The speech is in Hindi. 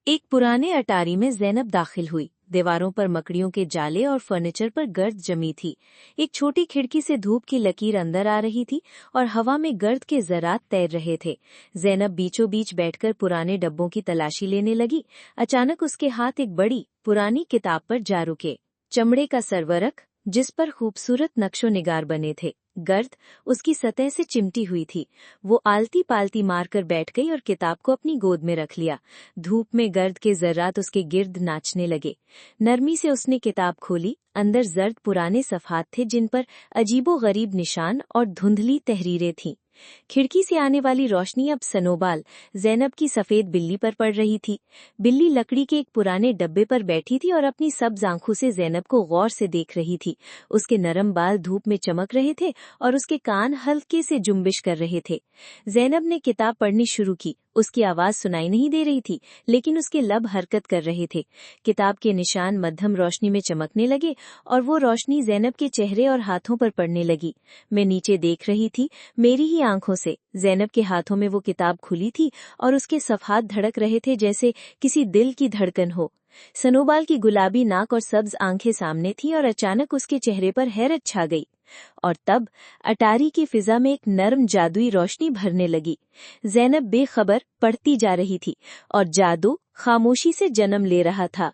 एक पुराने अटारी में ज़ैनब दाखिल हुई। दीवारों पर मकड़ियों के जाले और फर्नीचर पर गर्द जमी थी। एक छोटी खिड़की से धूप की लकीर अंदर आ रही थी और हवा में गर्द के ज़रात तैर रहे थे। ज़ैनब बीचों बीच बैठकर पुराने डब्बों की तलाशी लेने लगी। अचानक उसके हाथ एक बड़ी पुरानी किताब पर जा रुके। चमड़े का सरवरक, जिस पर खूबसूरत नक्शो निगार बने थे। गर्द उसकी सतह से चिमटी हुई थी। वो आलती पालती मारकर बैठ गई और किताब को अपनी गोद में रख लिया। धूप में गर्द के जर्रात उसके गिर्द नाचने लगे। नरमी से उसने किताब खोली। अंदर जर्द पुराने सफ़हात थे जिन पर अजीबो गरीब निशान और धुंधली तहरीरें थीं। खिड़की से आने वाली रोशनी अब सनोबाल ज़ैनब की सफ़ेद बिल्ली पर पड़ रही थी। बिल्ली लकड़ी के एक पुराने डब्बे पर बैठी थी और अपनी सब्ज आंखों से ज़ैनब को गौर से देख रही थी। उसके नरम बाल धूप में चमक रहे थे और उसके कान हल्के से जुम्बिश कर रहे थे। ज़ैनब ने किताब पढ़नी शुरू की। उसकी आवाज़ सुनाई नहीं दे रही थी, लेकिन उसके लब हरकत कर रहे थे। किताब के निशान मध्यम रोशनी में चमकने लगे और वो रोशनी ज़ैनब के चेहरे और हाथों पर पड़ने लगी। मैं नीचे देख रही थी, मेरी ही आंखों से। ज़ैनब के हाथों में वो किताब खुली थी और उसके सफ़हात धड़क रहे थे जैसे किसी दिल की धड़कन हो। सनोबाल की गुलाबी नाक और सब्ज आंखें सामने थीं और अचानक उसके चेहरे पर हैरत छा गई। और तब अटारी की फिजा में एक नर्म जादुई रोशनी भरने लगी। ज़ैनब बेखबर पढ़ती जा रही थी और जादू खामोशी से जन्म ले रहा था।